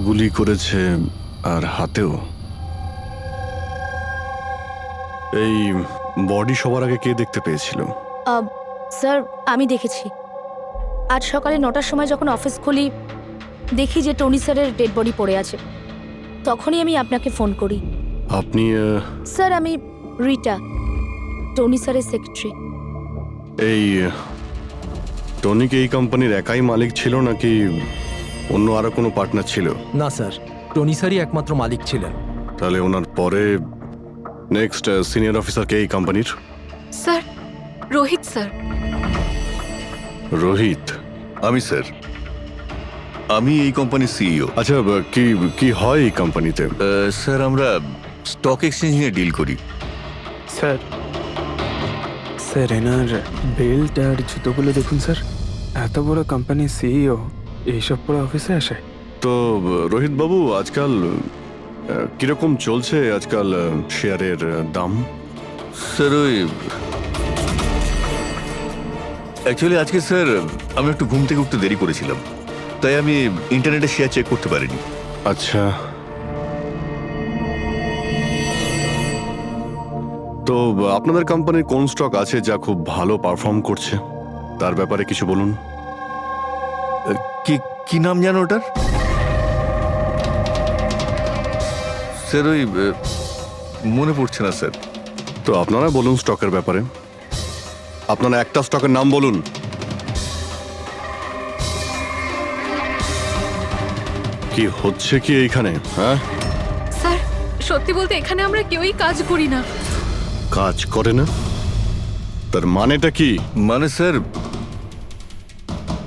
গুলি করেছে আর হাতেও। এই বডি সবার আগে কে দেখতে পেয়েছিল? স্যার আমি দেখেছি। আজ সকালে 9টার সময় যখন অফিস খুলি দেখি যে টনি স্যারের ডেড বডি পড়ে আছে, তখনই আমি আপনাকে ফোন করি। আপনি স্যার আমি রিটা, টনি স্যারের সেক্রেটারি। এই টনিক এই কোম্পানির একাই মালিক ছিল নাকি অন্য আরো কোনো পার্টনার ছিল? না স্যার, টনি স্যারই একমাত্র মালিক ছিলেন। তাহলে ওনার পরে নেক্সট সিনিয়র অফিসার কে এই কোম্পানির? Sir, Rohit sir. রোহিত? আমি স্যার, আমি এই কোম্পানির সিইও। আচ্ছা, কি কি হয় এই কোম্পানিতে? স্যার আমরা স্টক এক্সচেঞ্জ নিয়ে ডিল করি। স্যার স্যার এনার বেল্ট আর জুতোগুলো দেখুন স্যার। এত বড় কোম্পানির সিইও এইসব পরে অফিসে আসে? তো রোহিত বাবু, আজকাল কিরকম চলছে আজকাল শেয়ারের দাম? স্যার ওই অ্যাকচুয়ালি আজকে স্যার আমি একটু ঘুম থেকে উঠতে দেরি করেছিলাম, তাই আমি ইন্টারনেটে শেয়ার চেক করতে পারিনি। আচ্ছা, তো আপনাদের কোম্পানির কোন স্টক আছে যা খুব ভালো পারফর্ম করছে? তার ব্যাপারে কিছু বলুন। কি কি নাম জানো ওটার? স্যার ওই মনে পড়ছে না স্যার। তো আপনারা বলুন স্টকের ব্যাপারে। আপনারা একটা স্টকের নাম বলুন। কি হচ্ছে কি এইখানে? হ্যাঁ, স্যার, সত্যি বলতে এখানে আমরা কেউই কাজ করি না। কাজ করে না? তার মানেটা কি? মানে স্যার,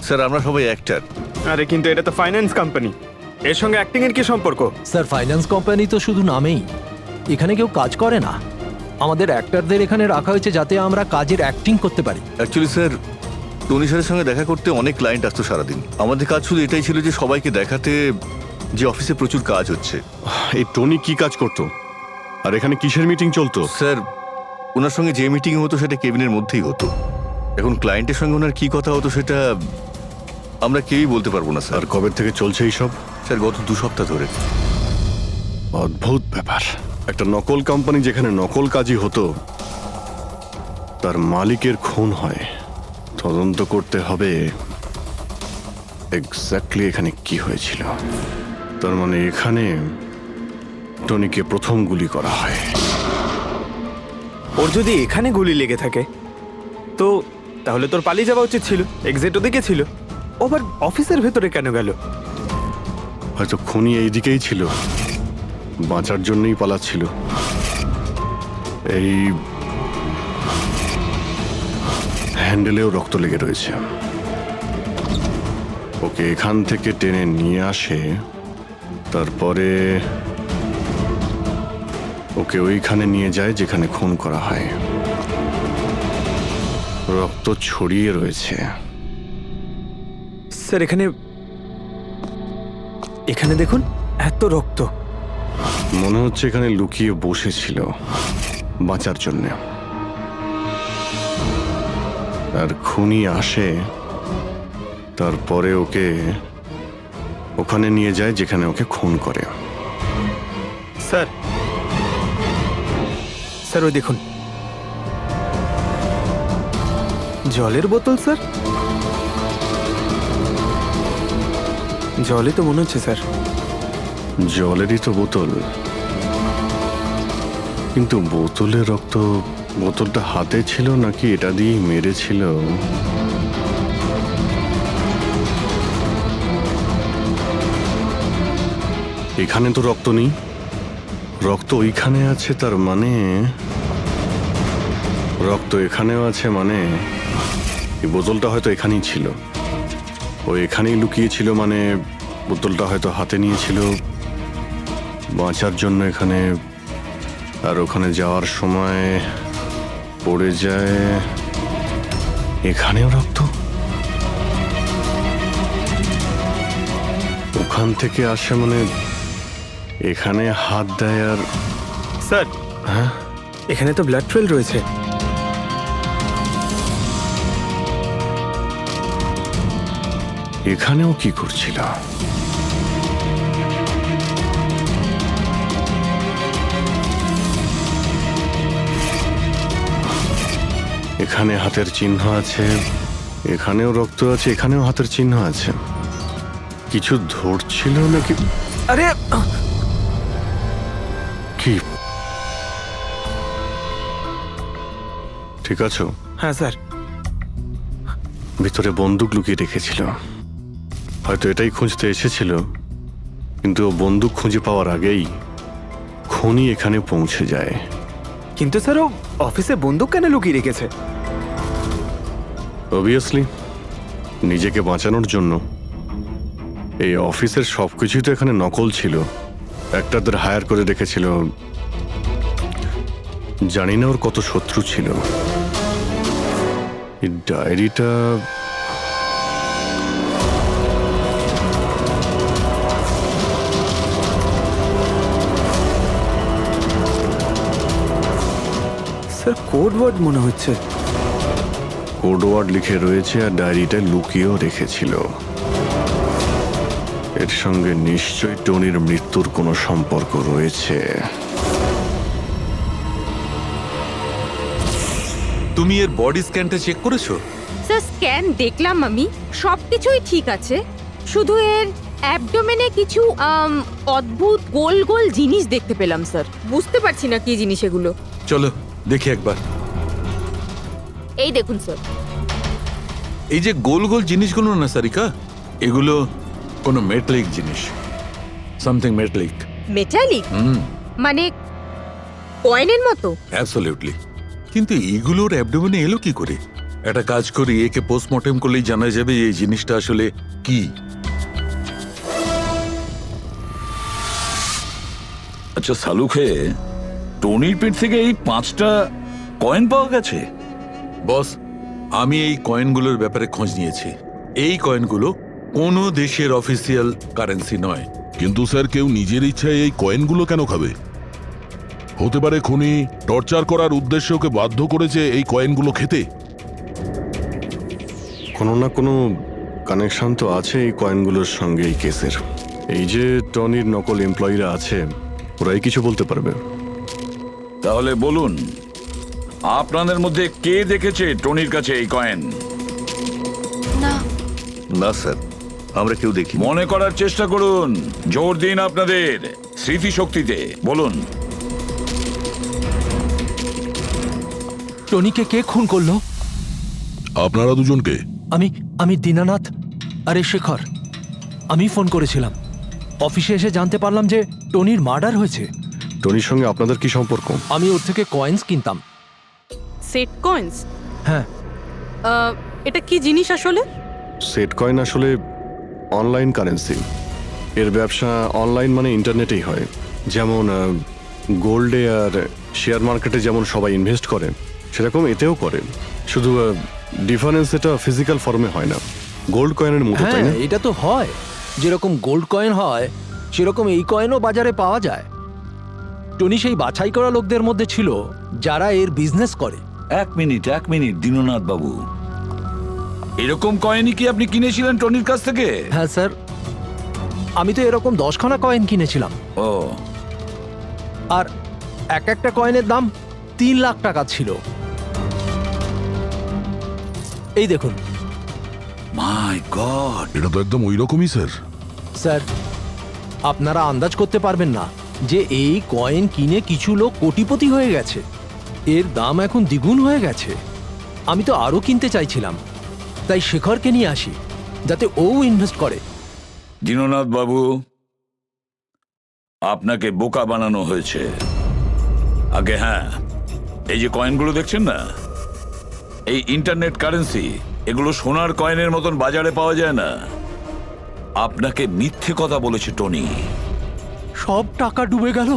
স্যার আমরা সবাই অ্যাক্টার। আরে কিন্তু এটা তো ফাইন্যান্স কোম্পানি, এর সঙ্গে অ্যাক্টিং এর কি সম্পর্ক? স্যার, ফাইন্যান্স কোম্পানি তো শুধু নামেই, এখানে কেউ কাজ করে না। আমাদের অ্যাক্টরদের এখানে রাখা হয়েছে যাতে আমরা কাজের অ্যাক্টিং করতে পারি। অ্যাকচুয়ালি স্যার, টনি স্যারের সঙ্গে দেখা করতে অনেক ক্লায়েন্ট আসতো সারাদিন। আমাদের কাজ শুধু এটাই ছিল যে সবাইকে দেখাতে যে অফিসে প্রচুর কাজ হচ্ছে। এই টনি কি কাজ করতো আর এখানে কিসের মিটিং চলতো? স্যার, ওনার সঙ্গে যে মিটিং হতো সেটা কেবিনের মধ্যেই হতো। এখন ক্লায়েন্টের সঙ্গে ওনার কি কথা হতো সেটা আমরা কেউই বলতে পারবো না স্যার। আর কবে থেকে চলছে এইসব? স্যার গত 2 সপ্তাহ ধরে। অদ্ভুত ব্যাপার। একটা নকল কোম্পানি যেখানে নকল কাজই হতো, তার মালিকের খুন হয়। তদন্ত করতে হবে এক্স্যাক্টলি এখানে কি হয়েছিল। তার মানে এখানে টনিকে প্রথম গুলি করা হয়। ওর যদি এখানে গুলি লেগে থাকে তো তাহলে তোর পালিয়ে যাওয়া উচিত ছিল। এক্সিট ওদিকে ছিল, ও আবার অফিসের ভেতরে কেন গেল? হয়তো খুনি এইদিকেই ছিল, বাঁচার জন্যই পালাচ্ছিল। এই হ্যান্ডেলেও রক্ত লেগে রয়েছে। ওকে এখান থেকে টেনে নিয়ে আসে, তারপরে ওকে ওইখানে নিয়ে যায় যেখানে খুন করা হয়। রক্ত ছড়িয়ে রয়েছে। স্যার এখানে এখানে দেখুন, এত রক্ত। মনে হচ্ছে এখানে লুকিয়ে বসেছিল বাঁচার জন্য। আর খুনি আসে, তারপরে ওকে ওখানে নিয়ে যায় যেখানে ওকে খুন করে। স্যার স্যার ওই দেখুন, জলের বোতল। স্যার জলে তো মনে হচ্ছে স্যার। জলেরই তো বোতল, কিন্তু বোতলের রক্ত, বোতলটা হাতে ছিল নাকি এটা দিয়ে মেরেছিল? এখানে তো রক্ত নেই, রক্ত ওইখানে আছে। তার মানে রক্ত এখানেও আছে, মানে এই বোতলটা হয়তো এখানেই ছিল। ও এখানেই লুকিয়েছিল, মানে বোতলটা হয়তো হাতে নিয়েছিল বাঁচার জন্য এখানে। আর ওখানে যাওয়ার সময় পড়ে যায়। এখানেও রক্ত, ওখান থেকে আসে, মানে এখানে হাত দেয়। আর স্যার হ্যাঁ, এখানে তো ব্লাড ট্রেল রয়েছে। এখানেও কি করছিল? এখানে হাতের চিহ্ন আছে, এখানেও রক্ত আছে, এখানেও হাতের চিহ্ন আছে। কিছু ধরছিল নাকি? আরে কি ঠিক আছো? হ্যাঁ স্যার। ভিতরে বন্দুক লুকিয়ে রেখেছিল, হয়তো এটাই খুঁজতে এসেছিল, কিন্তু ও বন্দুক খুঁজে পাওয়ার আগেই খুনি এখানে পৌঁছে যায়। কিন্তু স্যার ও অফিসে বন্দুক কেন লুকিয়ে রেখেছে? অবভিয়াসলি নিজেকে বাঁচানোর জন্য। এই অফিসের সবকিছুই তো এখানে নকল ছিল, একটাদের হায়ার করে রেখেছিল। জানি না ওর কত শত্রু ছিল। এই ডায়েরিটা স্যার কোড ওয়ার্ড মনে হচ্ছে। কোড ওয়ার্ড লিখে রয়েছে আর ডায়েরিটা লুকিয়েও রেখেছিল। এর সঙ্গে নিশ্চয়ই টনির মৃত্যুর কোনো সম্পর্ক রয়েছে। তুমি এর বডি স্ক্যানটা চেক করেছো? স্যার স্ক্যান দেখলাম আমি, সবকিছুই ঠিক আছে, শুধু এর অ্যাবডোমেনে কিছু অদ্ভুত গোল গোল জিনিস দেখতে পেলাম স্যার। বুঝতে পারছি না কি জিনিস এগুলো। চলো দেখি একবার। এই দেখুন স্যার। এই যে গোল গোল জিনিসগুলো না সারিকা, এগুলো কোনো মেটালিক জিনিস, সামথিং মেটালিক। মেটালিক? মানে কয়েনের মতো? অ্যাবসলিউটলি। কিন্তু এইগুলোর অ্যাবডোমেনে এলো কি করে? একটা কাজ করি, একে পোস্টমর্টেম করলেই জানা যাবে এই জিনিসটা আসলে কি। আচ্ছা সালুখে, টনির পেট থেকে এই 5টা কয়েন পাওয়া গেছে? বস, আমি এই কয়েনগুলোর ব্যাপারে খোঁজ নিয়েছি। এই কয়েনগুলো কোনো দেশের অফিসিয়াল কারেন্সি নয়। কিন্তু স্যার, কেউ নিজের ইচ্ছায় এই কয়েনগুলো কেন খাবে? হতে পারে খুনি টর্চার করার উদ্দেশ্যে ওকে বাধ্য করেছে এই কয়েনগুলো খেতে। কোনো না কোনো কানেকশন তো আছে এই কয়েনগুলোর সঙ্গে এই কেসের। এই যে টনির নকল এমপ্লয়িরা আছে, ওরাই কিছু বলতে পারবে। তাহলে বলুন, আপনাদের মধ্যে কে দেখেছে টনির কাছে এই কয়েন? না স্যার, আমরা কেউ দেখি। মনে করার চেষ্টা করুন, জোর দিন আপনাদের স্মৃতিশক্তিতে। বলুন। টনিকে কে খুন করলো? আপনারা দুজনকে? আমি দীনানাথ। আরে শেখর, আমি ফোন করেছিলাম। অফিসে এসে জানতে পারলাম যে টনির মার্ডার হয়েছে। টনির সঙ্গে আপনাদের কি সম্পর্ক? আমি ওর থেকে কয়েন্স কিনতাম। Set coins? হ্যাঁ। এটা কি জিনিস আসলে? সেট কয়েন আসলে অনলাইন কারেন্সি। এর ব্যবসা অনলাইন মানে ইন্টারনেটেই হয়। যেমন গোল্ডে আর শেয়ার মার্কেটে যেমন সবাই ইনভেস্ট করে, সেরকম এতেও করে। শুধু ডিফারেন্স এটা ফিজিক্যাল ফর্মে হয় না, গোল্ড কয়েনের মতো, তাই না? হ্যাঁ, এটা তো হয়। যেরকম গোল্ড কয়েন হয় সেরকম এই কয়েনও বাজারে পাওয়া যায়। টনি সেই বাছাই করা লোকদের মধ্যে ছিল যারা এর বিজনেস করে। এক মিনিট দীননাথ বাবু, এরকম কয়েনই কি আপনি কিনেছিলেন টনির কাছ থেকে? হ্যাঁ স্যার, আমি তো এরকম 10খানা কয়েন কিনেছিলাম। ও, আর একটা কয়েনের দাম 3 লাখ টাকা ছিল। এই দেখুন। মাই গড! এটা তো একদম ওই রকমই স্যার। স্যার, আপনারা আন্দাজ করতে পারবেন না যে এই কয়েন কিনে কিছু লোক কোটিপতি হয়ে গেছে। এর দাম এখন দ্বিগুণ হয়ে গেছে। আমি তো আরো কিনতে চাইছিলাম, তাই শেখরকে নিয়ে আসি যাতে ও ইনভেস্ট করে। দীননাথ বাবু, আপনাকে বোকা বানানো হয়েছে। আগে হ্যাঁ, এই যে কয়েনগুলো দেখছেন না, এই ইন্টারনেট কারেন্সি, এগুলো সোনার কয়েনের মতন বাজারে পাওয়া যায় না। আপনাকে মিথ্যে কথা বলেছে টনি। সব টাকা ডুবে গেল,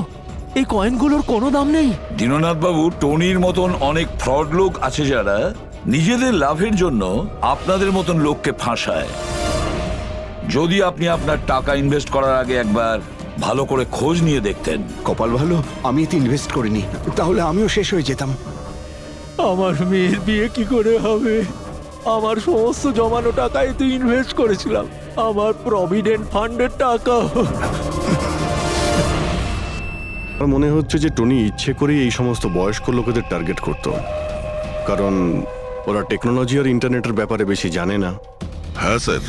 এই কয়েনগুলোর কোনো দাম নেই। দীননাথ বাবু, টনির মতন অনেক ফ্রড লোক আছে যারা নিজেদের লাভের জন্য আপনাদের মতন লোককে ফাঁসায়। যদি আপনি আপনার টাকা ইনভেস্ট করার আগে একবার ভালো করে খোঁজ নিয়ে দেখতেন। কপাল ভালো আমি এতে ইনভেস্ট করিনি, তাহলে আমিও শেষ হয়ে যেতাম। আমার মেয়ের বিয়ে কি করে হবে? আমার সমস্ত জমানো টাকা এতে ইনভেস্ট করেছিলাম, আমার প্রভিডেন্ট ফান্ডের টাকা। আমার মনে হচ্ছে যে টনি ইচ্ছে করেই এই সমস্ত বয়স্ক লোকেদের টার্গেট করত। কারণ ওরা টেকনোলজি আর ইন্টারনেটের ব্যাপারে বেশি জানে না। হ্যাঁ স্যার।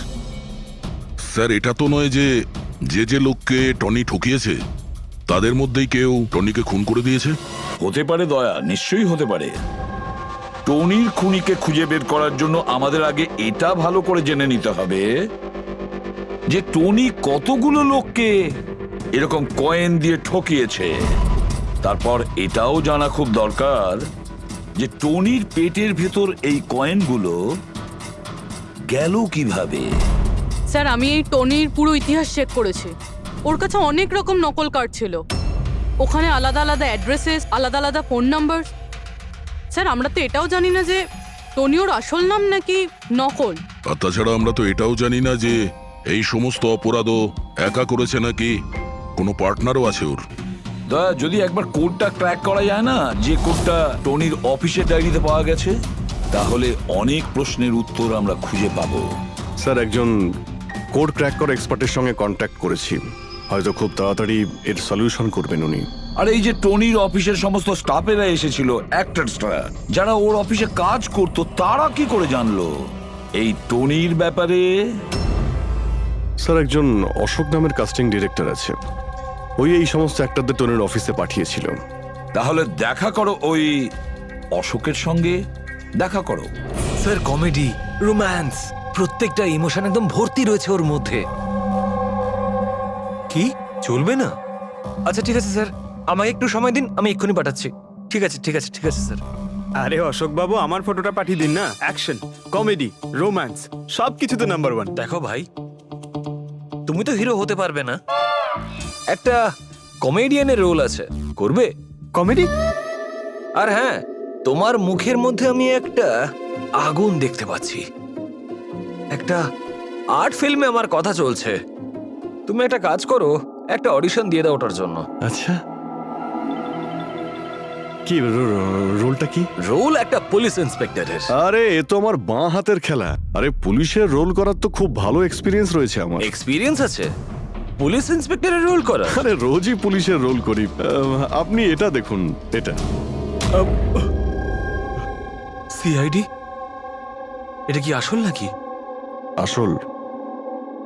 স্যার, এটা তো নয় যে যে যে লোককে টনি ঠকিয়েছে তাদের মধ্যেই কেউ টনিকে খুন করে দিয়েছে? হতে পারে দয়া, নিশ্চয়ই হতে পারে। টনির খুনিকে খুঁজে বের করার জন্য আমাদের আগে এটা ভালো করে জেনে নিতে হবে যে টনি কতগুলো লোককে এরকম কয়েন দিয়ে ঠকিয়েছে। তারপর এটাও জানা খুব দরকার যে টনির পেটের ভেতর এই কয়েনগুলো গেল কিভাবে। স্যার আমি এই টনির পুরো ইতিহাস চেক করেছি। ওর কাছে অনেক রকম নকল কার্ড ছিল, ওখানে আলাদা আলাদা অ্যাড্রেসেস, আলাদা আলাদা ফোন নাম্বার। স্যার আমরা তো এটাও জানি না যে টনি ওর আসল নাম নাকি নকল। আর তাছাড়া আমরা তো এটাও জানি না যে এই সমস্ত অপরাধও একা করেছে নাকি কোনো পার্টনারও আছে ওর। দয়া, যদি একবার কোডটা ক্র্যাক করা যায় না, যে কোডটা টনির অফিসের ডায়েরিতে পাওয়া গেছে, তাহলে অনেক প্রশ্নের উত্তর আমরা খুঁজে পাবো। স্যার, একজন কোড ক্র্যাক করা এক্সপার্টের সঙ্গে কন্ট্যাক্ট করেছি, হয়তো খুব তাড়াতাড়ি এর সলিউশন করবেন উনি। আর এই যে টনির অফিসের সমস্ত স্টাফেরা এসেছিল, অ্যাক্টরসরা যারা ওর অফিসে কাজ করতো, তারা কি করে জানলো এই টনির ব্যাপারে? স্যার, একজন অশোক নামের কাস্টিং ডিরেক্টর আছে, ওই এই সমস্ত অ্যাক্টরদের টনির অফিসে পাঠিয়েছিল। তাহলে দেখা করো ওই অশোকের সঙ্গে, দেখা করো। স্যার, কমেডি, রোম্যান্স, প্রত্যেকটা ইমোশন একদম ভর্তি রয়েছে ওর মধ্যে। কি চলবে না? আচ্ছা ঠিক আছে স্যার, আমাকে একটু সময় দিন, আমি এক্ষুনি পাঠাচ্ছি। ঠিক আছে ঠিক আছে ঠিক আছে স্যার। আরে অশোক বাবু, আমার ফটোটা পাঠিয়ে দিন না। অ্যাকশন, কমেডি, রোম্যান্স সব কিছুতে নাম্বার 1। দেখো ভাই, তুমি তো হিরো হতে পারবে না, একটা কমেডিয়ানের রোল আছে, করবে? কমেডি? আর হ্যাঁ, তোমার মুখের মধ্যে আমি একটা আগুন দেখতে পাচ্ছি। একটা আর্ট ফিল্মে আমার কথা চলছে, তুমি একটা কাজ করো, একটা অডিশন দিয়ে দাও ওটার জন্য। আচ্ছা, কি রোলটা কি? রোল একটা পুলিশ ইন্সপেক্টরের। আরে এ তো আমার বাঁ হাতের খেলা। আরে পুলিশের রোল করার তো খুব ভালো এক্সপিরিয়েন্স রয়েছে আমার। এক্সপিরিয়েন্স আছে পুলিশ ইন্সপেক্টরের রোল করা? আরে রোজই পুলিশের রোল করি। আপনি এটা দেখুন, এটা সিআইডি। এটা কি আসল নাকি? আসল।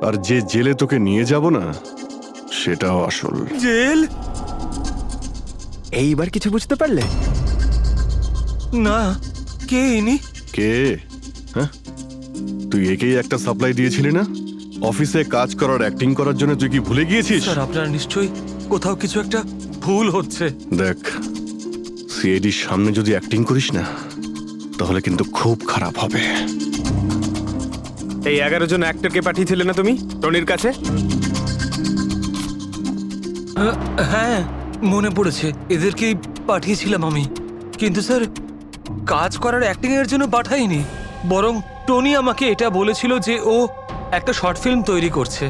আর যে জেলে তোকে নিয়ে যাব না, সেটাও আসল। জেল? এইবার কিছু বুঝতে পারলে? না, কে ইনি? কে? হ্যাঁ, তুই একেই একটা সাপ্লাই দিয়েছিলি না অফিসে কাজ করার, অ্যাক্টিং করার জন্য? তুই কি ভুলে গিয়েছিস? স্যার, আপনার নিশ্চয়ই কোথাও কিছু একটা ভুল হচ্ছে। দেখ, সিআইডির সামনে যদি অ্যাক্টিং করিস না, তাহলে কিন্তু খুব খারাপ হবে। এই 11 জন অ্যাক্টরকে পাঠিয়েছিলে না তুমি টনির কাছে? হ্যাঁ, মনে পড়েছে, এদেরকেই পাঠিয়েছিলাম আমি। কিন্তু স্যার, কাজ করার অ্যাক্টিং এর জন্য পাঠাইনি, বরং টনি আমাকে এটা বলেছিল যে ও একটা শর্ট ফিল্ম তৈরি করছে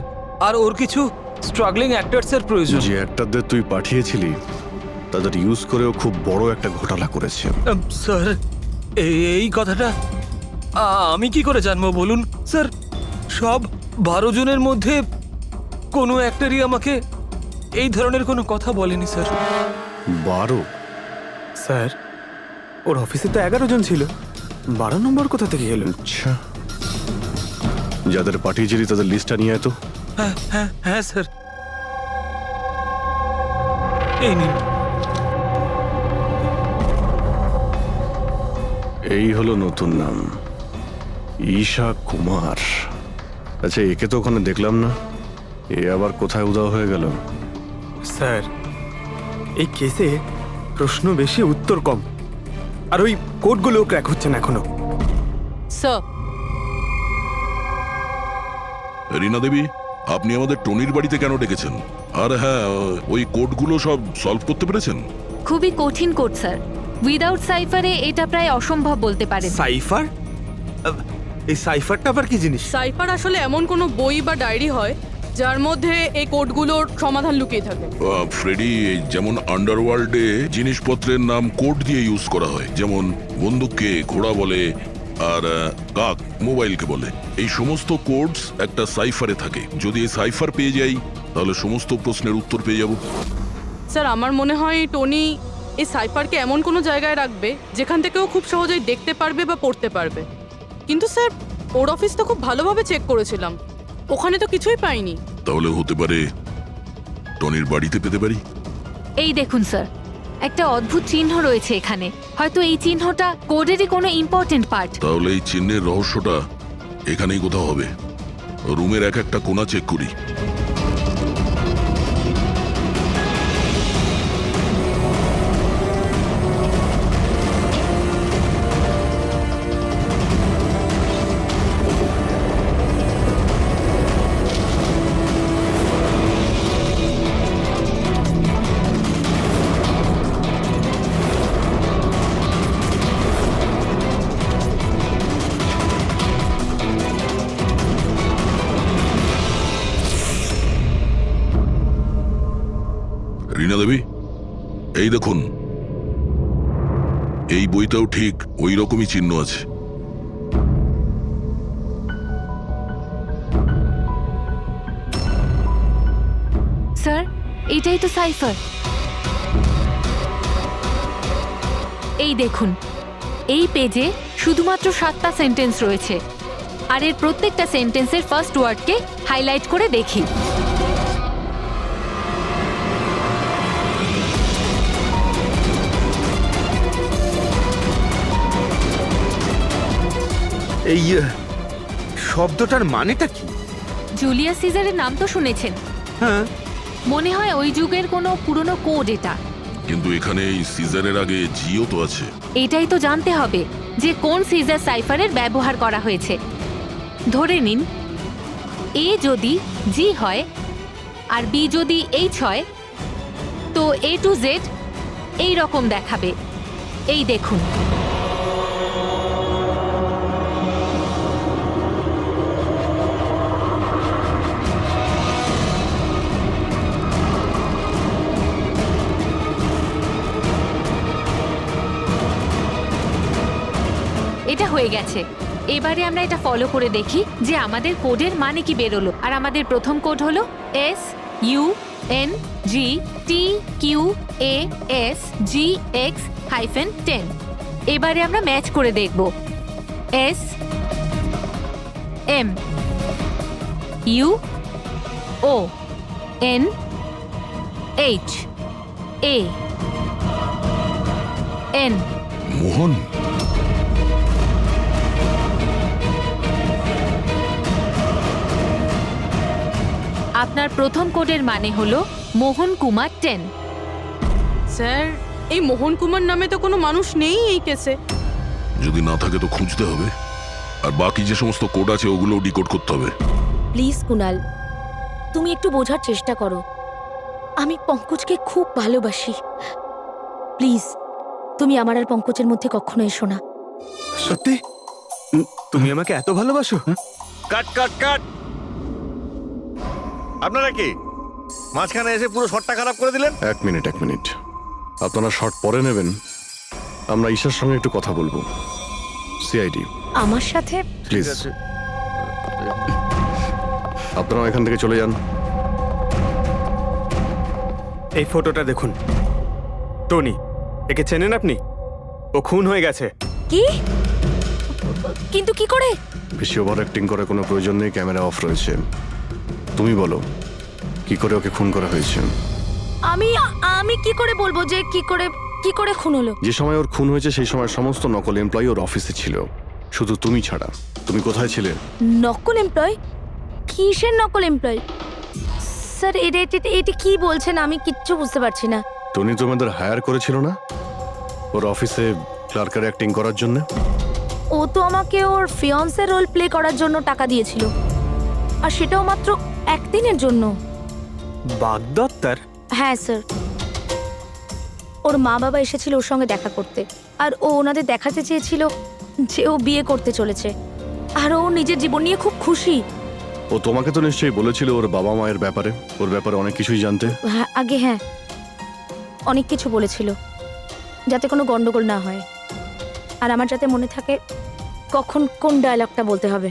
আর ওর কিছু স্ট্রাগলিং অ্যাক্টরসের প্রয়োজন। যে অ্যাক্টরদের তুই পাঠিয়েছিলি, তাদের ইউজ করেও খুব বড় একটা ঘোটালা করেছে। স্যার, এই কথাটা আমি কি করে জানবো বলুন স্যার? সব 12 জনের মধ্যে কোনো অ্যাক্টরই আমাকে এই ধরনের কোনো কথা বলেনি স্যার। 12? স্যার, ওর অফিসে তো 11 জন ছিল, 12 নম্বর কোথা থেকে এলো? আচ্ছা, যাদের পাঠিয়েছিলি তাদের লিস্টটা নিয়ে আয় তো। হ্যাঁ হ্যাঁ হ্যাঁ স্যার, এই নিন। এই হলো নতুন নাম, ঈশা কুমার। আচ্ছা, একে তো ওখানে দেখলাম না, এ আবার কোথায় উধাও হয়ে গেল? স্যার, এই কেসে প্রশ্ন বেশি উত্তর কম, আর ওই কোডগুলো ক্র্যাক হচ্ছে না এখনো। স্যার রীনা দেবী, আপনি আমাদের টনির বাড়িতে কেন ডেকেছেন? আর হ্যাঁ, ওই কোডগুলো সব সলভ করতে পেরেছেন? খুবই কঠিন কোড স্যার, উইদাউট সাইফারে এটা প্রায় অসম্ভব বলতে পারেন। সাইফার? এই সাইফারটা আবার কি জিনিস? সাইফার আসলে এমন কোনো বই বা ডায়েরি হয় যার মধ্যে এই কোডগুলোর সমাধান লুকিয়ে থাকে। ফ্রেডি, যেমন আন্ডারওয়ার্ল্ডে জিনিসপত্রের নাম কোড দিয়ে ইউজ করা হয়, যেমন বন্দুককে ঘোড়া বলে আর কাক মোবাইলকে বলে। এই সমস্ত কোডস একটা সাইফারে থাকে। যদি এই সাইফার পেয়ে যাই, তাহলে সমস্ত প্রশ্নের উত্তর পেয়ে যাব। স্যার আমার মনে হয় টনি এই সাইফারকে এমন কোনো জায়গায় রাখবে যেখান থেকে ও খুব সহজেই দেখতে পারবে বা পড়তে পারবে। কিন্তু স্যার ওর অফিস তো খুব ভালোভাবে চেক করেছিলাম, ওখানে তো কিছুই পাইনি। তাহলে হতে পারে টনির বাড়িতে পেতে পারি। এই দেখুন স্যার, একটা অদ্ভুত চিহ্ন রয়েছে এখানে। হয়তো এই চিহ্নটা কোডেরই কোনো ইম্পর্টেন্ট পার্ট। তাহলে এই চিহ্নের রহস্যটা এখানেই কোথাও হবে। রুমের এক একটা কোণা চেক করি। রীনা দেবী, এই দেখুন, এই বইটাও ঠিক ওই রকমই চিহ্ন আছে। স্যার, এটাই তো সাইফার। এই দেখুন, এই পেজে শুধুমাত্র 7টা সেন্টেন্স রয়েছে, আর এর প্রত্যেকটা সেন্টেন্সের ফার্স্ট ওয়ার্ডকে হাইলাইট করে দেখি। এই শব্দটার মানেটা কি? জুলিয়াস সিজারের নাম তো শুনেছেন? হ্যাঁ, মনে হয় ওই যুগের কোনো পুরনো কোড এটা। কিন্তু এখানে এই সিজারের আগে জিও তো আছে। এটাই তো জানতে হবে যে কোন সিজার সাইফারের ব্যবহার করা হয়েছে। ধরে নিন, এ যদি জি হয় আর বি যদি এইচ হয়, তো এ টু জেড এই রকম দেখাবে। এই দেখুন, এটা হয়ে গেছে। এবারে আমরা এটা ফলো করে দেখি যে আমাদের কোডের মানে কি বেরোলো। আর আমাদের প্রথম কোড হলো SUNGTQAS-GX-10। এবারে আমরা ম্যাচ করে দেখব। SMUONHAN। মোহন, আপনার প্রথম কোডের মানে হলো মোহন কুমার 10। স্যার, এই মোহন কুমার নামে তো কোনো মানুষ নেই এই কেসে। যদি না থাকে তো খুঁজতে হবে, আর বাকি যে সমস্ত কোড আছে ওগুলো ডিকোড করতে হবে। প্লিজ কুনাল, তুমি একটু বোঝার চেষ্টা করো। আমি পঙ্কজকে খুব ভালোবাসি। প্লিজ, তুমি আমার আর পঙ্কজের মধ্যে কখনো এসো না। সত্যি তুমি আমাকে এত ভালোবাসো? কাট কাট কাট! আপনারা কি মাঝখানে এসে পুরো শটটা খারাপ করে দিলেন? এক মিনিট। আপনারা শর্ট পরে নেবেন, আমরা ঈশার সঙ্গে একটু কথা বলবো। সিআইডি আমার সাথে? প্লিজ, আপনারা এখান থেকে চলে যান। এই ফটোটা দেখুন। টনি, একে চেনেন আপনি? ও খুন হয়ে গেছে। কি? কিন্তু কি করে? বেশি ওভার অ্যাক্টিং করার কোনো প্রয়োজন নেই, ক্যামেরা অফ রয়েছে। তুমি বলো, কি করে ওকে খুন করা হয়েছে? আমি কি করে বলবো যে কি করে খুন হলো? যে সময় ওর খুন হয়েছে সেই সময় সমস্ত নকল এমপ্লয়ি ওর অফিসে ছিল, শুধু তুমি ছাড়া। তুমি কোথায় ছিলে? নকল এমপ্লয়? কিসের নকল এমপ্লয়? স্যার, এটা কি বলছেন? আমি কিচ্ছু বুঝতে পারছি না। টনি তোমাদের হায়ার করেছিল না ওর অফিসে ক্লার্কার অ্যাক্টিং করার জন্য? ও তো আমাকে ওর ফিয়ান্সের রোল প্লে করার জন্য টাকা দিয়েছিল, আর সেটাও মাত্র একদিনের জন্য। বাগদত্তার? হ্যাঁ স্যার, ওর মা বাবা এসেছিল ওর সঙ্গে দেখা করতে, আর ও ওনাদের দেখাতে চেয়েছিল যে ও বিয়ে করতে চলেছে, আর ও নিজের জীবন নিয়ে খুব খুশি। ও তোমাকে তো নিশ্চয়ই বলেছিল ওর বাবা মায়ের ব্যাপারে, ওর ব্যাপারে অনেক কিছুই জানতে। হ্যাঁ, অনেক কিছু বলেছিল, যাতে কোনো গন্ডগোল না হয়, আর আমার যাতে মনে থাকে কখন কোন ডায়লগটা বলতে হবে।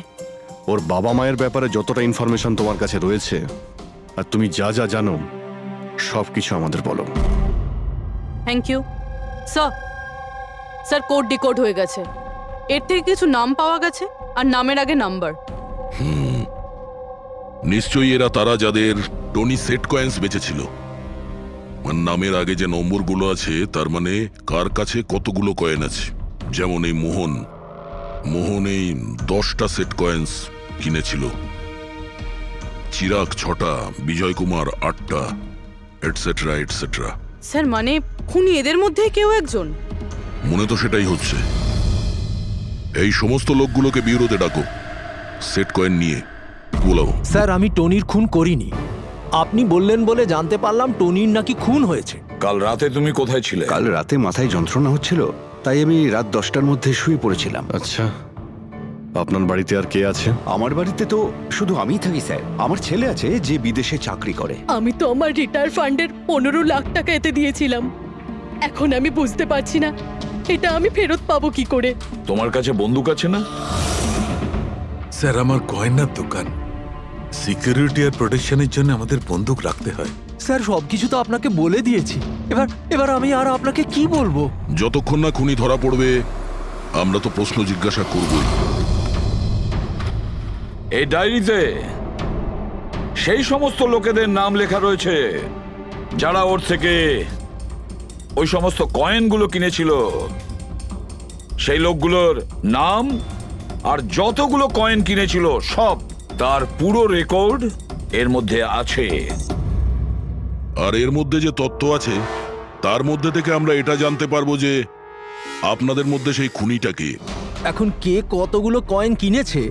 ওর বাবা মায়ের ব্যাপারে যতটা ইনফরমেশন তোমার কাছে রয়েছে, আর তুমি যা যা জানো সব কিছু আমাদের বলো। Thank you. Sir sir code decode হয়ে গেছে। এর থেকে কিছু নাম পাওয়া গেছে আর নামের আগে নাম্বার। নিশ্চয়ই এরা তারা যাদের টনি সেট কয়েন্স বেঁচেছিল। আর নামের আগে যে নম্বরগুলো আছে তার মানে কার কাছে কতগুলো কয়েন আছে। যেমন এই মোহন এই 10টা সেট কয়েন্স কিনেছিল, চিরাগ 6টা, বিজয় কুমার 8টা, এটসেট্রা এটসেট্রা। স্যার মানে খুনি এদের মধ্যে কেউ একজন? মনে তো সেটাই হচ্ছে। এই সমস্ত লোকগুলোকে বিউরোতে ডাকো, সেট কয়েন নিয়ে বলাও। স্যার আমি টনির খুন করিনি। আপনি বললেন বলে জানতে পারলাম টনির নাকি খুন হয়েছে। কাল রাতে তুমি কোথায় ছিলে? কাল রাতে মাথায় যন্ত্রণা হচ্ছিল, তাই আমি রাত 10টার মধ্যে শুয়ে পড়েছিলাম। আচ্ছা, আপনার বাড়িতে আর কে আছে? আমার বাড়িতে তো শুধু আমিই থাকি স্যার। আমার ছেলে আছে যে বিদেশে চাকরি করে। আমি তো আমার রিটায়ার ফান্ডের 15 লাখ টাকা এতে দিয়েছিলাম। এখন আমি বুঝতে পারছি না এটা আমি ফেরত পাবো কি করে। তোমার কাছে বন্দুক আছে না? স্যার আমার গয়নার দোকান, সিকিউরিটি আর প্রোটেকশনের জন্য আমাদের বন্দুক রাখতে হয়। স্যার সবকিছু তো আপনাকে বলে দিয়েছি, এবার আমি আর আপনাকে কি বলবো? যতক্ষণ না খুনি ধরা পড়বে আমরা তো প্রশ্ন জিজ্ঞাসা করবই। এই ডায়েরিতে সেই সমস্ত লোকেদের নাম লেখা রয়েছে যারা ওর থেকে ওই সমস্ত কয়েনগুলো কিনেছিল। সেই লোকগুলোর নাম আর যতগুলো কয়েন কিনেছিল সব, তার পুরো রেকর্ড এর মধ্যে আছে। আর এর মধ্যে যে তথ্য আছে তার মধ্যে থেকে আমরা এটা জানতে পারবো যে আপনাদের মধ্যে সেই খুনিটা কে। এখন কে কতগুলো কয়েন কিনেছে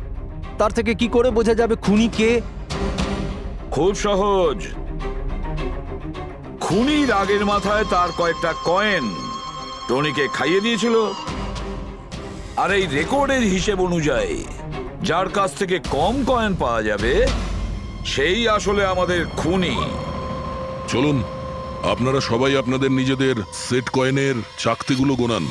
তার থেকে কি করে বোঝা যাবে খুনি কে? খুব সহজ। খুনি রাগের মাথায় তার কয়েকটা কয়েন টনিকে খাইয়ে দিয়েছিল, আর এই রেকর্ডের হিসেব অনুযায়ী যার কাছ থেকে কম কয়েন পাওয়া যাবে সেই আসলে আমাদের খুনি। চলুন আপনারা সবাই আপনাদের নিজেদের সেট কয়েনের চাকতিগুলো গোনান।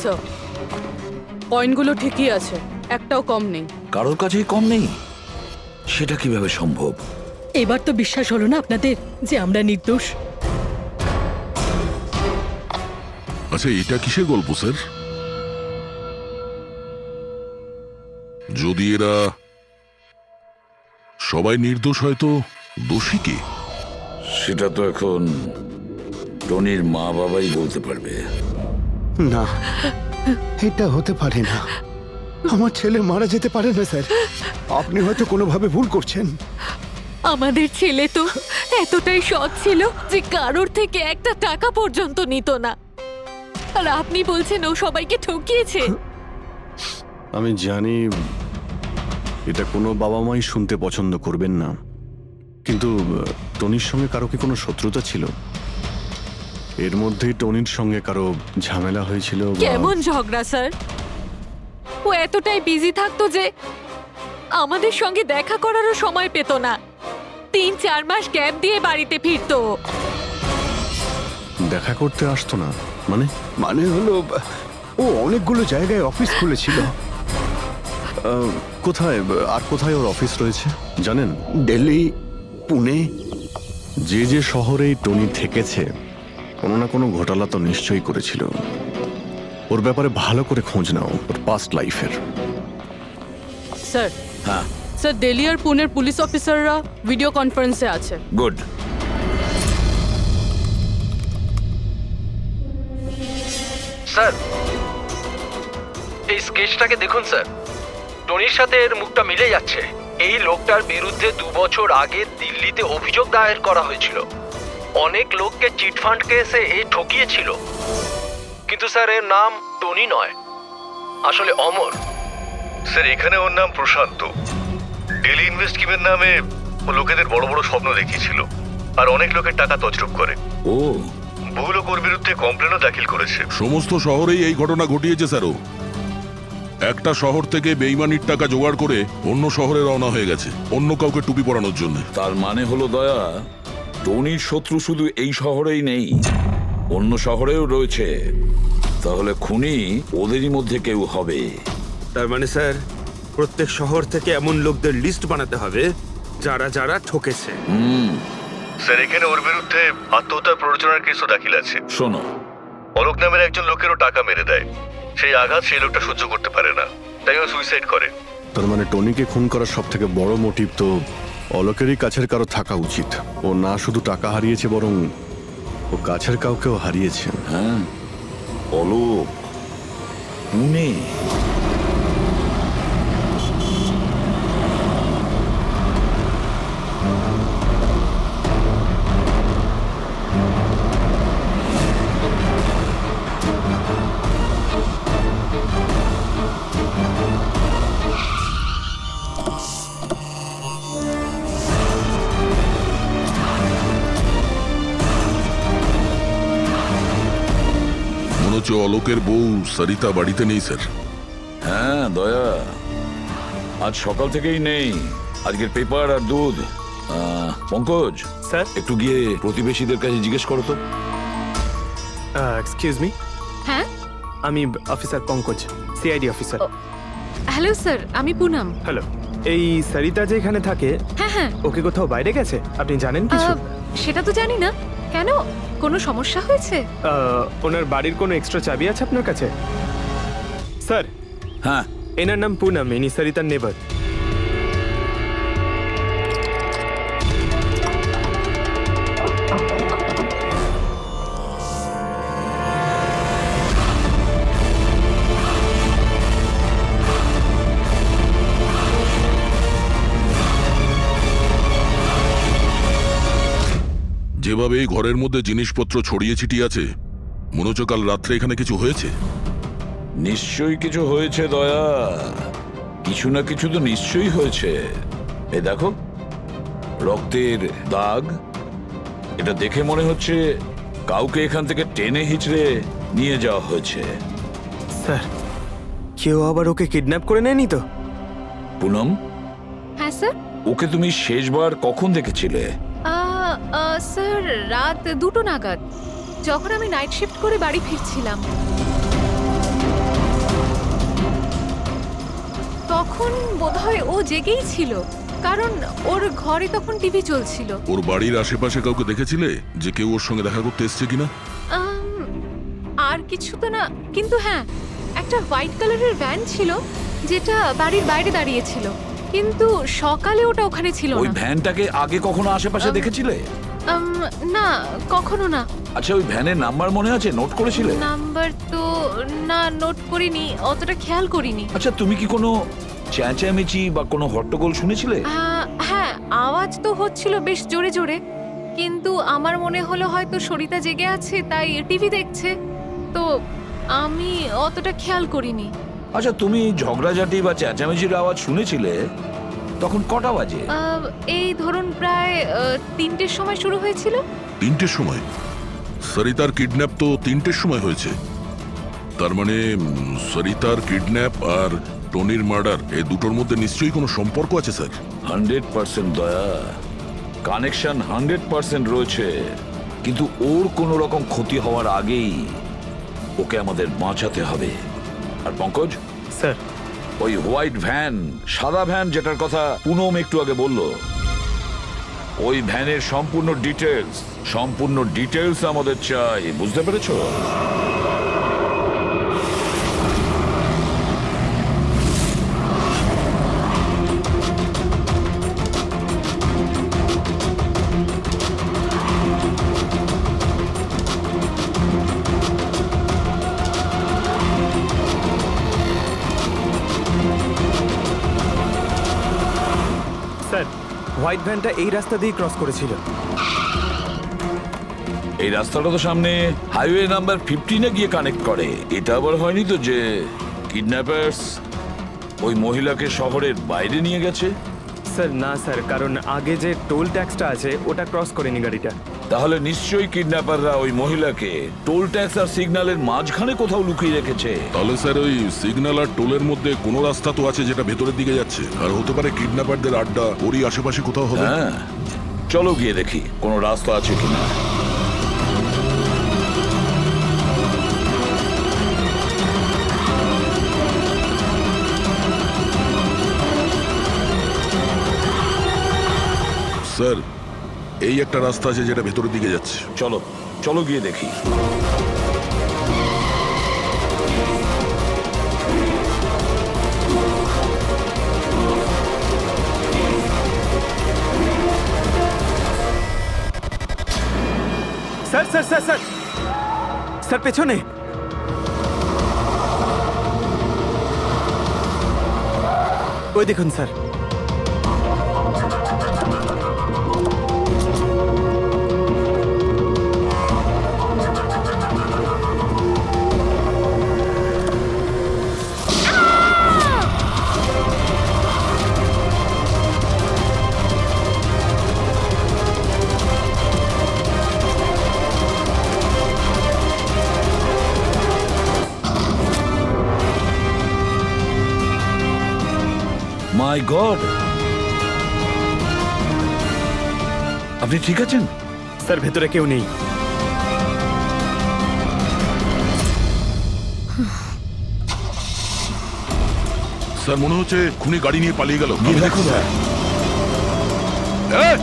স্যার কয়েনগুলো ঠিকই আছে, একটাও কম নেই। কারোর কাছেই কম নেই? সেটা কিভাবে সম্ভব? এবার তো বিশ্বাস হলো না আপনাদের যে আমরা নির্দোষ? আচ্ছা এটা কিসের গল্প স্যার? যদি এরা সবাই নির্দোষ হয় তো দোষী কে? সেটা তো এখন টনির মা বাবাই বলতে পারবে। না, এটা হতে পারে না। আমার ছেলে মারা যেতে পারে না স্যার। আপনি হয়তো কোনোভাবে ভুল করছেন। আমাদের ছেলে তো এতটাই সৎ ছিল যে কারোর থেকে একটা টাকা পর্যন্ত নিত না, আর আপনি বলছেন ও সবাইকে ঠকিয়েছে। আমি জানি এটা কোনো বাবা মাই শুনতে পছন্দ করবেন না, কিন্তু টনির সঙ্গে কারো কি কোনো শত্রুতা ছিল? এর মধ্যেই টনির সঙ্গে কারো ঝামেলা হয়েছিল? কেমন ঝগড়া স্যার? ও এতটাই বিজি থাকতো যে আমাদের সঙ্গে দেখা করারও সময় পেত না। 3-4 মাস গ্যাপ দিয়ে বাড়িতে ফিরতো। দেখা করতে আসতো না মানে? মানে হলো ও অনেকগুলো জায়গায় অফিস খুলেছিল। কোথায় আর কোথায় ওর অফিস রয়েছে জানেন? দিল্লি, পুনে। যে যে শহরেই টনি থেকেছে কোনো না কোনো ঘোটালা তো নিশ্চয়ই করেছিল। ওর ব্যাপারে ভালো করে খোঁজ নাও, ওর পাস্ট লাইফের। স্যার হ্যাঁ স্যার, দিল্লি আর পুনের পুলিশ অফিসাররা ভিডিও কনফারেন্সে আছে। গুড। স্যার এই স্কেচটাকে দেখুন স্যার, টনির সাথে এর মুখটা মিলে যাচ্ছে। এই লোকটার বিরুদ্ধে 2 বছর আগে দিল্লিতে অভিযোগ দায়ের করা হয়েছিল। অনেক লোককে চিটফান্ড কেসে এই ঠকিয়েছিল, কিন্তু স্যার এর নাম টনি নয়, আসলে অমর। স্যার এখানে ওর নাম প্রশান্ত। ডেলি ইনভেস্ট স্কিমের নামে ও লোকেদের বড় বড় স্বপ্ন দেখিয়েছিল আর অনেক লোকের টাকা তছরূপ করে। ও বহু লোক ওর বিরুদ্ধে কমপ্লেনও দাখিল করেছে। সমস্ত শহরেই এই ঘটনা ঘটিয়েছে স্যার ও। একটা শহর থেকে বেইমানির টাকা জোগাড় করে অন্য শহরে রওনা হয়ে গেছে অন্য কাউকে টুপি পরানোর জন্য। তার মানে হলো দয়া, টনির শত্রু শুধু এই শহরেই নেই, অন্য শহরেও রয়েছে। তাহলে খুনি ওদেরই মধ্যে কেউ হবে। তার মানে স্যার প্রত্যেক শহর থেকে এমন লোকদের লিস্ট বানাতে হবে যারা যারা ঠকেছে। স্যার এখানে ওর বিরুদ্ধে আত্মহত্যার প্ররোচনার কেসও দাখিল আছে। শোনো, অলোক নামের একজন লোকেরও টাকা মেরে দেয়, সেই আঘাত সেই লোকটা সহ্য করতে পারে না, তাই ও সুইসাইড করে। তার মানে টনিকে খুন করার সব থেকে বড় মোটিভ তো অলোকেরই কাছের কারো থাকা উচিত। ও না শুধু টাকা হারিয়েছে, বরং ও কাছের কাউকেও হারিয়েছে। হ্যাঁ, অলোক, পুনে। মনে হচ্ছে অলোকের বউ সরিতা বাড়িতে নেই স্যার। হ্যাঁ দয়া, আজ সকাল থেকেই নেই। আজকের পেপার আর দুধ। পঙ্কজ স্যার, একটু গিয়ে প্রতিবেশীদের কাছে জিজ্ঞেস করো তো। এক্সকিউজ মি, হ্যাঁ আমি officer Pankaj, CID officer. Hello sir, আমি পুনম। হ্যালো, এই সরিতা যে এখানে থাকে হ্যাঁ হ্যাঁ, ওকে কোথাও বাইরে গেছে? আপনি জানেন কিছু? সেটা তো জানি না। কেন, কোনো সমস্যা হয়েছে? ওনার বাড়ির কোনো এক্সট্রা চাবি আছে আপনার কাছে? স্যার, হ্যাঁ, এনার নাম পুনম, ইনি সরিতার নেবার। যেভাবে এই ঘরের মধ্যে জিনিসপত্র ছড়িয়ে ছিটিয়ে আছে, মনে হচ্ছে কাল রাত্রে এখানে কিছু হয়েছে। নিশ্চয়ই কিছু হয়েছে দয়া, কিছু না কিছু তো নিশ্চয়ই হয়েছে। এ দেখো, রক্তের দাগ। এটা দেখে মনে হচ্ছে কাউকে এখান থেকে টেনে হিচড়ে নিয়ে যাওয়া হয়েছে। স্যার, কেউ আবার ওকে কিডন্যাপ করে নেয়নি তো? পুনম, হ্যাঁ স্যার। ওকে তুমি শেষবার কখন দেখেছিলে? স্যার, রাত 2টো নাগাদ, যখন আমি নাইট শিফট করে বাড়ি ফিরছিলাম। তখন বোধহয় ও জেগেই ছিল, কারণ ওর ঘরে তখন টিভি চলছিল। ওর বাড়ির আশেপাশে কাউকে দেখেছিলে যে কেউ ওর সঙ্গে দেখা করতে এসছে কিনা? আর কিছু তো না, কিন্তু হ্যাঁ, একটা হোয়াইট কালারের ভ্যান ছিল যেটা বাড়ির বাইরে দাঁড়িয়েছিল, কিন্তু সকালে ওটা ওখানে ছিল ওই না। ভ্যানটাকে আগে কখনো আশেপাশে দেখেছিলে? না, কখনো না। আচ্ছা, ওই ভ্যানের নাম্বার মনে আছে? নোট করেছিলে? নাম্বার তো না, নোট করিনি, অতটা খেয়াল করিনি। আচ্ছা, তুমি কি কোনো চেঁচামেচি বা কোনো হট্টগোল শুনেছিলে? হ্যাঁ, আওয়াজ তো হচ্ছিল বেশ জোরে জোরে, কিন্তু আমার মনে হলো হয়তো সরিতা জেগে আছে তাই টিভি দেখছে, তো আমি অতটা খেয়াল করিনি। আচ্ছা, তুমি ঝগড়াঝাটি বা চেঁচামেচির আওয়াজ শুনেছিলে তখন কটা বাজে? এই ধরুন প্রায় 3টের সময় শুরু হয়েছিল। 3টের সময়? সরিতার কিডন্যাপ তো 3টের সময় হয়েছে। তার মানে সরিতার কিডন্যাপ আর টনির মার্ডার, এই দুটোর মধ্যে নিশ্চয়ই কোনো সম্পর্ক আছে স্যার। 100% দয়া, কানেকশন 100% রয়েছে, কিন্তু ওর কোনো রকম ক্ষতি হওয়ার আগেই ওকে আমাদের বাঁচাতে হবে। আর পঙ্কজ স্যার, ওই হোয়াইট ভ্যান, সাদা ভ্যান যেটার কথা পুনম একটু আগে বলল, ওই ভ্যানের সম্পূর্ণ ডিটেলস আমাদের চাই, বুঝতে পেরেছো? স্যার, হোয়াইট ভ্যানটা এই রাস্তা দিয়ে ক্রস করেছিল। এই রাস্তাটা তো সামনে হাইওয়ে নাম্বার 15-এ গিয়ে কানেক্ট করে। এটা আবার হয়নি তো যে কিডন্যাপার্স ওই মহিলাকে শহরের বাইরে নিয়ে গেছে? স্যার না স্যার, কারণ আগে যে টোল ট্যাক্সটা আছে ওটা ক্রস করেনি গাড়িটা। তাহলে নিশ্চয়ই কিডন্যাপাররা ওই মহিলাকে টোল ট্যাক্স আর সিগন্যালের মাঝখানে কোথাও লুকিয়ে রেখেছে। তাহলে স্যার ওই সিগন্যাল আর টোলের মধ্যে কোনো রাস্তা তো আছে যেটা ভেতরের দিকে যাচ্ছে, আর হতে পারে কিডন্যাপারদের আড্ডা ওরই আশেপাশে কোথাও হবে। হ্যাঁ, চলো গিয়ে দেখি কোনো রাস্তা আছে কিনা। স্যার এই একটা রাস্তা আছে যেটা ভেতরের দিকে যাচ্ছে। চলো চলো গিয়ে দেখি। Sir sir sir sir sir পেছনে। ওই দেখুন স্যার। মাই গড, আপনি ঠিক আছেন? স্যার ভেতরে কেউ নেই। স্যার মনে হচ্ছে খুনি গাড়ি নিয়ে পালিয়ে গেল। গিয়ে দেখো স্যার। এই!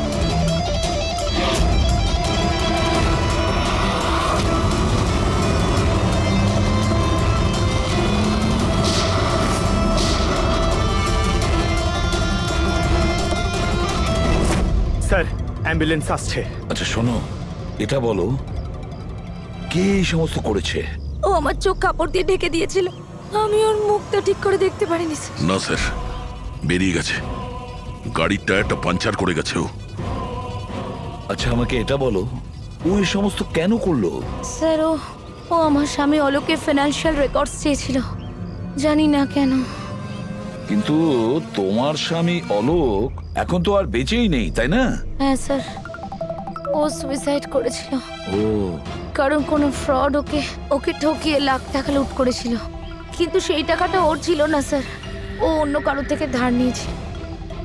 স্যার অ্যাম্বুলেন্স আসছে। আচ্ছা শোনো, এটা বলো কে এই সমস্ত করেছে? ও আমার চোখ কাপড় দিয়ে ঢেকে দিয়েছিল, আমি ওর মুখটা ঠিক করে দেখতে পারিনি স্যার। না স্যার, বেরিয়ে গেছে, গাড়ির টায়ারটা পাঞ্চার করে গেছে ও। আচ্ছা আমাকে এটা বলো, ও এই সমস্ত কেন করলো? স্যার ও আমার স্বামী অলোকের ফিনান্সিয়াল রেকর্ডস চেয়েছিল, জানি না কেন। কিন্তু তোমার স্বামী অলোক এখন তো আর বেঁচেই নেই, তাই না? হ্যাঁ স্যার, ও সুইসাইড করেছিল, ও কারণ কোনো ফ্রড ওকে ঠকিয়ে লাখ টাকা লুট করেছিল। কিন্তু সেই টাকাটা ওর ছিল না স্যার, ও অন্য কারো থেকে ধার নিয়েছে।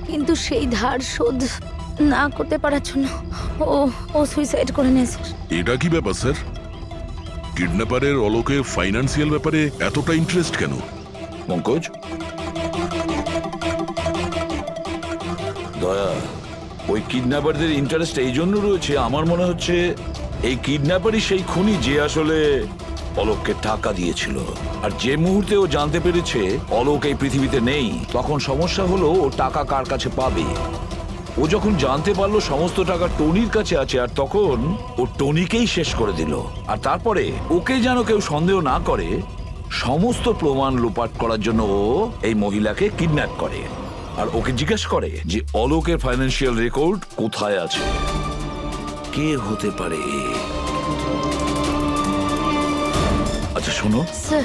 কিন্তু সেই ধার শোধ না করতে পারার জন্য ও সুইসাইড করে নেয় স্যার। এটা কি ব্যাপার স্যার? কিডন্যাপারের অলোকের ফাইন্যান্সিয়াল ব্যাপারে এতটা ইন্টারেস্ট কেন? পঙ্কজ, দয়া, ওই কিডন্যাপারদের ইন্টারেস্ট এই জন্য রয়েছে, আমার মনে হচ্ছে এই কিডন্যাপারই সেই খুনি যে আসলে অলোককে টাকা দিয়েছিল। আর যে মুহূর্তে ও জানতে পেরেছে অলোক এই পৃথিবীতে নেই, তখন সমস্যা হলো ও টাকা কার কাছে পাবে। ও যখন জানতে পারলো সমস্ত টাকা টনির কাছে আছে, আর তখন ও টনিকেই শেষ করে দিল। আর তারপরে ওকে যেন কেউ সন্দেহ না করে, সমস্ত প্রমাণ লোপাট করার জন্য ও এই মহিলাকে কিডন্যাপ করে আর ওকে জিজ্ঞেস করে যে অলোকের ফাইন্যান্সিয়াল রেকর্ড কোথায় আছে। কে হতে পারে? আচ্ছা শোনো, স্যার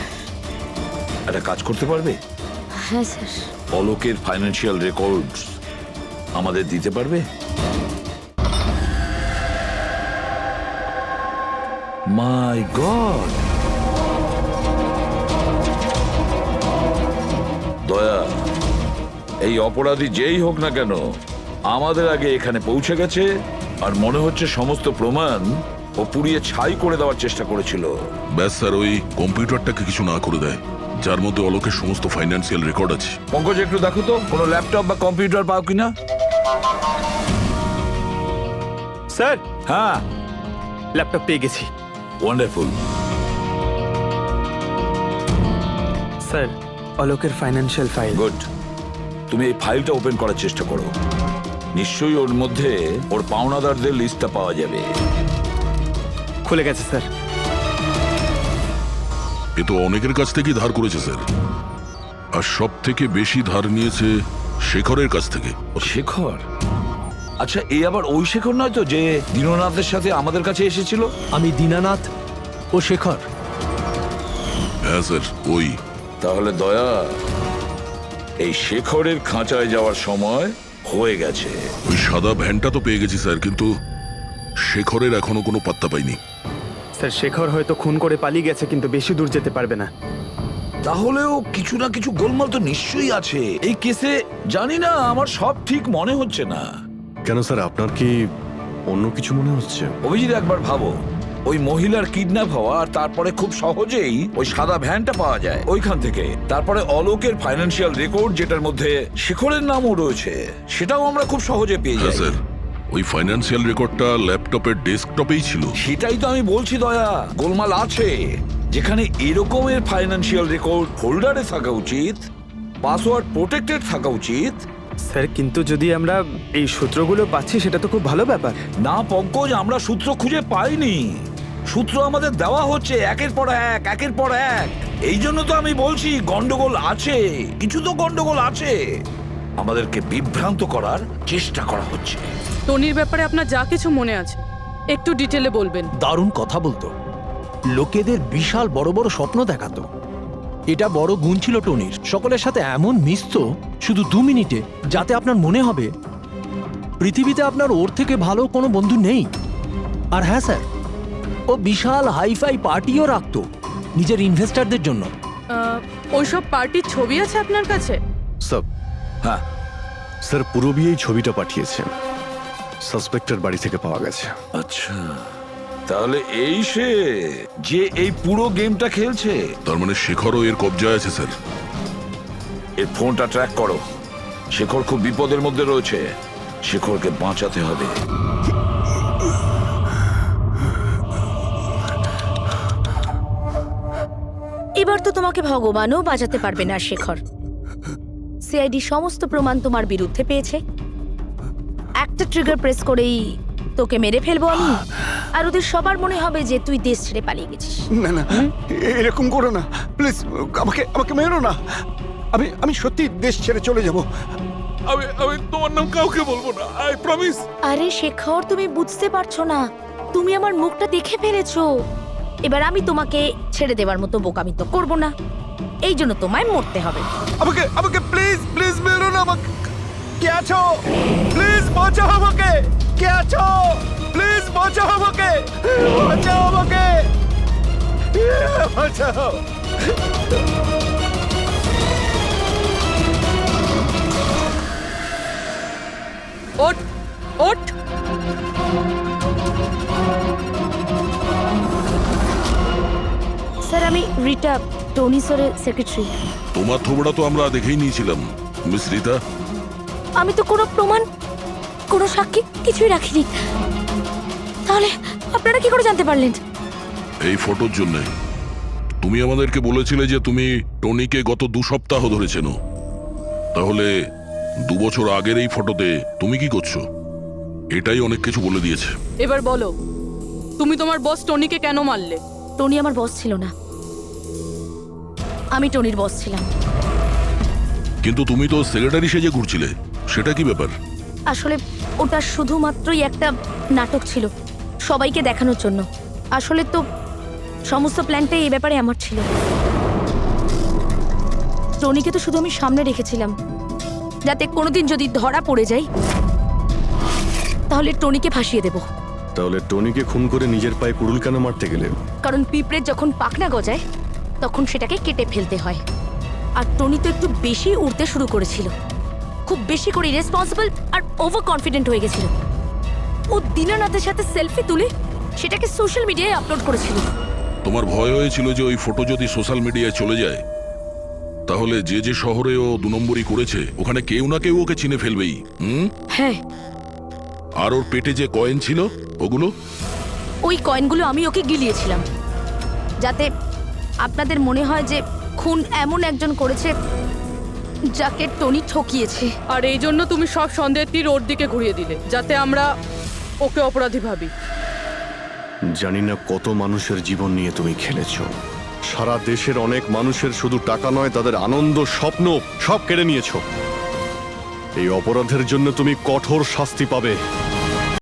একটা কাজ করতে পারবে? হ্যাঁ স্যার। অলোকের ফাইন্যান্সিয়াল রেকর্ডস আমাদের দিতে পারবে? মাই গড, দয়া, এই অপরাধী যেই হোক না কেন আমাদের আগে এখানে পৌঁছে গেছে, আর মনে হচ্ছে সমস্ত প্রমাণ ও পুড়িয়ে ছাই করে দেওয়ার চেষ্টা করেছিল। ব্যাস স্যার, ওই কম্পিউটারটাকে কিছু না করে দেয় যার মধ্যে অলোকের সমস্ত ফাইন্যান্সিয়াল রেকর্ড আছে। পঙ্কজ একটু দেখো তো কোনো ল্যাপটপ বা কম্পিউটার পাও কিনা। স্যার হ্যাঁ, ল্যাপটপ পেয়ে গেছি। ওয়ান্ডারফুল। স্যার অলোকের ফাইন্যান্সিয়াল ফাইল। গুড, তুমি এই ফাইলটা ওপেন করার চেষ্টা করো, নিশ্চয়ই ওর মধ্যে ওর পাওনাদারদের লিস্টটা পাওয়া যাবে। খুলে গেছে স্যার। এ তো অনেকের কাছ থেকেই ধার করেছে স্যার, আর সব থেকে বেশি ধার নিয়েছে শেখরের কাছ থেকে। শেখর? আচ্ছা, এই আবার ওই শেখর নয় তো যে দীননাথের সাথে আমাদের কাছে এসেছিল? আমি দীনানাথ ও শেখর। হ্যাঁ স্যার, ওই। তাহলে দয়া, এই শেখরের খাঁচায় যাওয়ার সময় হয়ে গেছে। ওই সাদা ভ্যানটা তো পেয়ে গেছি স্যার, কিন্তু শেখরের এখনো কোনো পাত্তা পাইনি। স্যার শেখর হয়তো খুন করে পালিয়ে গেছে, কিন্তু বেশি দূর যেতে পারবে না। তাহলেও কিছু না কিছু গোলমাল তো নিশ্চয়ই আছে এই কেসে। জানি না, আমার সব ঠিক মনে হচ্ছে না। কেন স্যার, আপনার কি অন্য কিছু মনে হচ্ছে? অভিজিৎ, একবার ভাবো, ওই মহিলার কিডন্যাপ হওয়া আর তারপরে খুব সহজেই ওই সাদা ভ্যানটা পাওয়া যায় ওইখান থেকে। তারপরে অলোকের ফাইন্যান্সিয়াল রেকর্ড, যেটার মধ্যে শেখরের নামও রয়েছে, সেটাও আমরা খুব সহজে পেয়ে হ্যাঁ যাই। স্যার, ওই ফাইন্যান্সিয়াল রেকর্ডটা ল্যাপটপের ডেস্কটপেই ছিল। সেটাই তো আমি বলছি দয়া, গোলমাল আছে। যেখানে এরকমের ফাইন্যান্সিয়াল রেকর্ড হোল্ডারে থাকা উচিত, পাসওয়ার্ড প্রোটেক্টেড থাকা উচিত। স্যার কিন্তু যদি আমরা এই সূত্রগুলো পাচ্ছি সেটা তো খুব ভালো ব্যাপার। না পঙ্কজ, আমরা সূত্র খুঁজে পাইনি। সূত্র আমাদের দেওয়া হচ্ছে একের পর এক, একের পর এক। এই জন্য তো আমি বলছি গন্ডগোল আছে, কিছু তো গন্ডগোল আছে। আমাদেরকে বিভ্রান্ত করার চেষ্টা করা হচ্ছে। টনির ব্যাপারে আপনার যা কিছু মনে আছে একটু ডিটেলে বলবেন। দারুণ কথা বলতো, লোকেদের বিশাল বড় বড় স্বপ্ন দেখাতো। এটা বড় গুণ ছিল টনির। সকলের সাথে এমন মিশতো শুধু 2 মিনিটে, যাতে আপনার মনে হবে পৃথিবীতে আপনার ওর থেকে ভালো কোনো বন্ধু নেই। আর হ্যাঁ স্যার, ও বিশাল হাইফাই পার্টিও রাখতো নিজের ইনভেস্টরদের জন্য। ওইসব পার্টির ছবি আছে আপনার কাছে? স্যার, হ্যাঁ স্যার পুরবি এই ছবিটা পাঠিয়েছেন, সাসপেক্টের বাড়ি থেকে পাওয়া গেছে। আচ্ছা, তাহলে এই সে যে এই পুরো গেমটা খেলছে। তার মানে শেখরও এর কবজায় আছে স্যার। এর ফোনটা ট্র্যাক করো। শেখর খুব বিপদের মধ্যে রয়েছে, শেখরকে বাঁচাতে হবে। এবার তো তোমাকে ভগবানও বাঁচাতে পারবে না শেখর। সিআইডি সমস্ত প্রমাণ তোমার বিরুদ্ধে পেয়েছে। একটা ট্রিগার প্রেস করেই তোকে মেরে ফেলবো আমি, আর ওদের সবার মনে হবে যে তুই দেশ ছেড়ে পালিয়ে গেছিস। না না, এরকম করো না প্লিজ, আমাকে আমাকে মেরো না। আমি সত্যি দেশ ছেড়ে চলে যাব। আমি তোমার নাম কাউকে বলবো না, আই প্রমিস। আরে শেখর, তুমি বুঝতে পারছো না, তুমি আমার মুখটা দেখে ফেলেছো। এবার আমি তোমাকে ছেড়ে দেওয়ার মতো বোকামি তো করবো না, এই জন্য তোমায় মরতে হবে। আমাকে আমাকে প্লিজ প্লিজ মেরো না। আমাকে কে আছো? প্লিজ বাঁচাও আমাকে। কে আছো? প্লিজ বাঁচাও আমাকে, বাঁচাও আমাকে, বাঁচাও। ওঠ ওঠ। স্যার, আমি রিটা, টনি স্যারের সেক্রেটারি। তোমার থোবড়া তো আমরা দেখেই নিয়েছিলাম মিস রিতা। আমি তো কোনো প্রমাণ, কোনো সাক্ষী কিছুই রাখিনি। তাহলে আপনারা কি করে জানতে পারলেন? এই ফটোর জন্য তুমি আমাদেরকে বলেছিলে যে তুমি টনিকে গত 2 সপ্তাহ ধরে চেনো। তাহলে 2 বছর আগের এই ফটোতে তুমি কি করছো? এটাই অনেক কিছু বলে দিয়েছে। এবার বলো, তুমি তোমার বস টনিকে কেন মারলে? টনি আমার বস ছিল না, আমি টনির বস ছিলাম। কিন্তু তুমি তো সেক্রেটারি সেজে ঘুরছিলে, সেটা কি ব্যাপার? আসলে ওটা শুধুমাত্রই একটা নাটক ছিল, সবাইকে দেখানোর জন্য। আসলে তো সমস্ত প্ল্যানটাই এই ব্যাপারে আমার ছিল। টনিকে তো শুধু আমি সামনে রেখেছিলাম, যাতে কোনোদিন যদি ধরা পড়ে যাই তাহলে টনিকে ফাঁসিয়ে দেব। তাহলে টনিকে খুন করে নিজের পায়ে কুড়ুল কেন মারতে গেলে? কারণ পিঁপড়ে যখন পাখনা গজায় তখন সেটাকে কেটে ফেলতে হয়। আর টনি তো একটু বেশি উড়তে শুরু করেছিল, খুব বেশি করে রেসপন্সিবল আর ওভার কনফিডেন্ট হয়ে গেছিল। ও দীনানাথের সাথে সেলফি তুলে সেটাকে সোশ্যাল মিডিয়ায় আপলোড করেছিল। তোমার ভয় হয়েছিল যে ওই ফটো যদি সোশ্যাল মিডিয়ায় চলে যায় তাহলে যে যে শহরে ও 2 নম্বরই করেছে ওখানে কেউ না কেউ ওকে চিনে ফেলবেই। হ্যাঁ, আর ওর পেটে যে কয়েন ছিল ওগুলো? ওই কয়েনগুলো আমি ওকে গিলিয়েছিলাম, যাতে আপনাদের মনে হয় যে খুন এমন একজন করেছে যাকে টনি ঠকিয়েছে। আর এই জন্য তুমি সব সন্দেহের তীর ওর দিকে ঘুরিয়ে দিলে, যাতে আমরা ওকে অপরাধী ভাবি। জানি না কত মানুষের জীবন নিয়ে তুমি খেলেছো। সারা দেশের অনেক মানুষের শুধু টাকা নয়, তাদের আনন্দ, স্বপ্ন সব কেড়ে নিয়েছো। এই অপরাধের জন্য তুমি কঠোর শাস্তি পাবে।